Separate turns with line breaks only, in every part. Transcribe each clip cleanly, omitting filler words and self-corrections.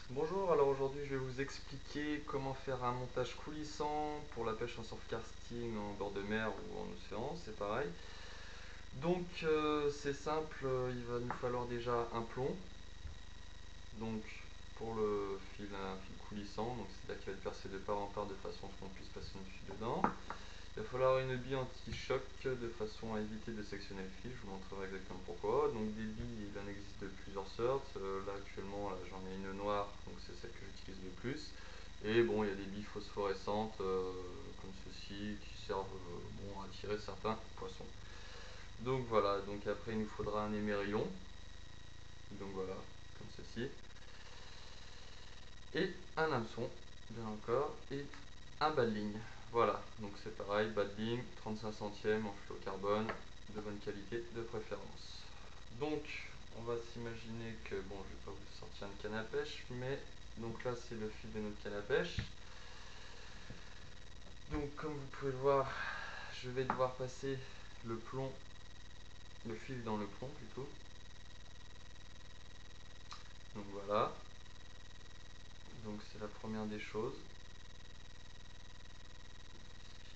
Bonjour, alors aujourd'hui je vais vous expliquer comment faire un montage coulissant pour la pêche en surfcasting en bord de mer ou en océan, c'est pareil. Donc c'est simple, il va nous falloir déjà un plomb, donc pour le fil, un fil coulissant, donc c'est là qui va être percé de part en part de façon à ce qu'on puisse passer notre fil dedans. Il va falloir une bille anti-choc de façon à éviter de sectionner le fil, je vous montrerai exactement pourquoi. Donc des billes, il en existe de plusieurs sortes. Là actuellement j'en ai une noire, donc c'est celle que j'utilise le plus. Et bon, il y a des billes phosphorescentes comme ceci qui servent bon, à attirer certains poissons. Donc voilà, donc après il nous faudra un émerillon. Donc voilà, comme ceci. Et un hameçon, bien encore, et un bas de ligne. Voilà, donc c'est pareil, bas de ligne, 35 centièmes en fluocarbone, de bonne qualité de préférence. Donc on va s'imaginer que, bon, je vais pas vous sortir une canne à pêche, mais donc là c'est le fil de notre canne à pêche. Donc comme vous pouvez le voir, je vais devoir passer le plomb, le fil dans le plomb plutôt. Donc voilà, donc c'est la première des choses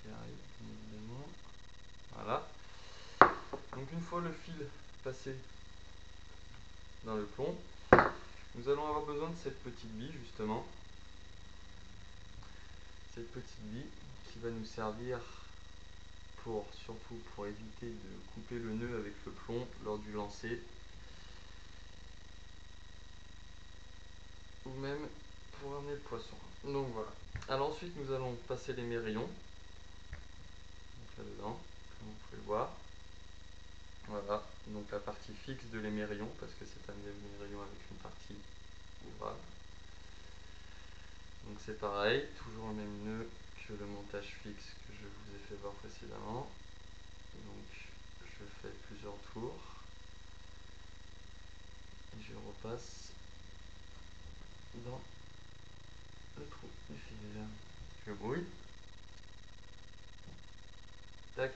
qui arrive bien évidemment. Voilà. Donc une fois le fil passé dans le plomb, nous allons avoir besoin de cette petite bille justement. Cette petite bille qui va nous servir surtout pour éviter de couper le nœud avec le plomb lors du lancer, ou même pour amener le poisson. Donc voilà. Alors ensuite nous allons passer les mérillons, donc là-dedans, comme vous pouvez le voir. Voilà, donc la partie fixe de l'émerillon, parce que c'est un émerillon avec une partie ouvrable. Donc c'est pareil, toujours le même nœud que le montage fixe que je vous ai fait voir précédemment. Donc je fais plusieurs tours et je repasse dans le trou du fil. Je brouille. Tac.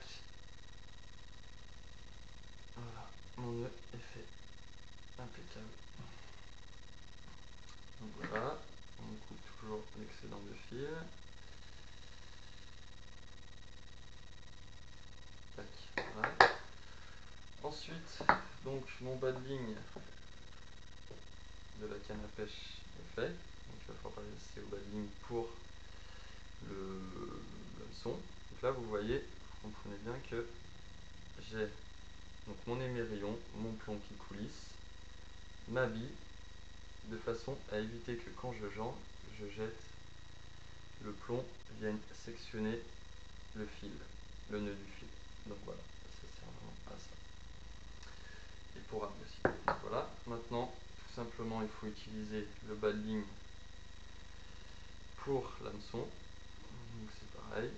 Voilà, mon nœud est fait. Impeccable. Donc voilà, on coupe toujours l'excédent de fil. Tac, voilà. Ensuite, donc mon bas de ligne de la canne à pêche est fait. Donc il va falloir passer au bas de ligne pour le hameçon. Donc là vous voyez, vous comprenez bien que j'ai donc mon émerillon, mon plomb qui coulisse, ma bille, de façon à éviter que quand je jette, le plomb vienne sectionner le fil, le nœud du fil. Donc voilà, ça sert vraiment à ça. Et pour ramener aussi. Donc voilà, maintenant, tout simplement, il faut utiliser le bas de ligne pour l'hameçon. Donc c'est pareil.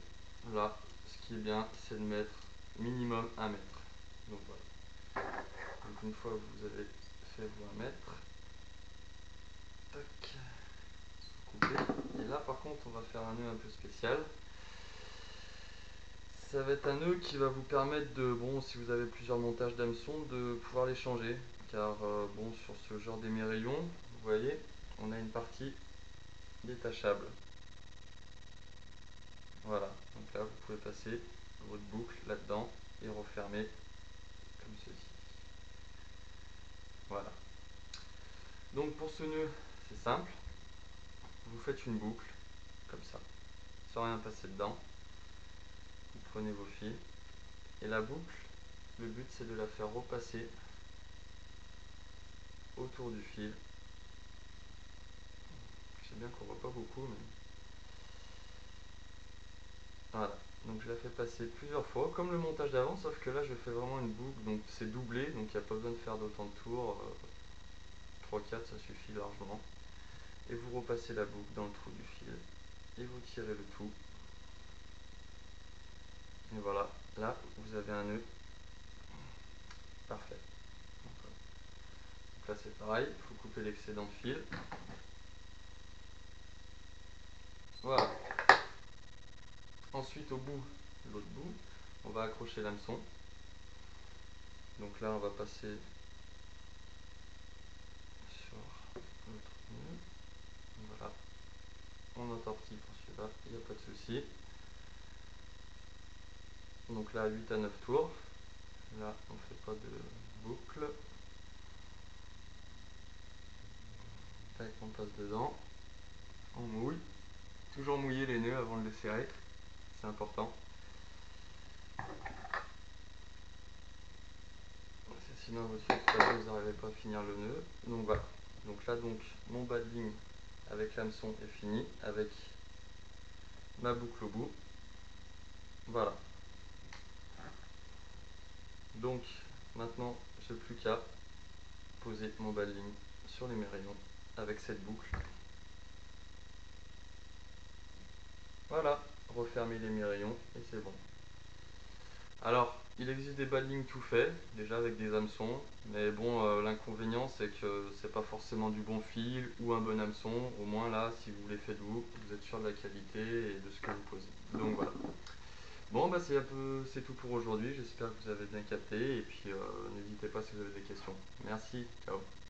Là, ce qui est bien, c'est de mettre minimum 1 mètre. Donc voilà. Donc une fois que vous avez fait vos 1 mètre, tac, couper. Et là par contre, on va faire un nœud un peu spécial. Ça va être un nœud qui va vous permettre de, bon, si vous avez plusieurs montages d'hameçon, de pouvoir les changer. Car bon, sur ce genre d'émerillon, vous voyez, on a une partie détachable. Voilà, donc là vous pouvez passer votre boucle là-dedans et refermer comme ceci. Voilà. Donc pour ce nœud, c'est simple. Vous faites une boucle, comme ça, sans rien passer dedans. Vous prenez vos fils. Et la boucle, le but c'est de la faire repasser autour du fil. Je sais bien qu'on voit pas beaucoup, mais voilà. Donc je la fais passer plusieurs fois, comme le montage d'avant, sauf que là je fais vraiment une boucle, donc c'est doublé, donc il n'y a pas besoin de faire d'autant de tours. 3-4 ça suffit largement. Et vous repassez la boucle dans le trou du fil, et vous tirez le tout. Et voilà, là vous avez un nœud parfait. Donc là c'est pareil, il faut couper l'excédent de fil. Voilà. Ensuite au bout, l'autre bout, on va accrocher l'hameçon. Donc là on va passer sur l'autre nœud. entortille pour celui-là, il n'y a pas de souci. Donc là 8 à 9 tours, là on fait pas de boucle. Tac, on passe dedans, on mouille, toujours mouiller les nœuds avant de les serrer, c'est important. Sinon vous n'arrivez pas à finir le nœud. Donc voilà, donc là mon bas de ligne avec l'hameçon est fini, avec ma boucle au bout. Voilà. Donc maintenant j'ai plus qu'à poser mon bas de ligne sur les méridions avec cette boucle. Voilà, refermer les méridions et c'est bon. Alors, il existe des bas de ligne tout faits, déjà avec des hameçons, mais bon, l'inconvénient c'est que c'est pas forcément du bon fil ou un bon hameçon. Au moins là, si vous les faites vous êtes sûr de la qualité et de ce que vous posez. Donc voilà. Bon, bah c'est tout pour aujourd'hui, j'espère que vous avez bien capté et puis n'hésitez pas si vous avez des questions. Merci, ciao.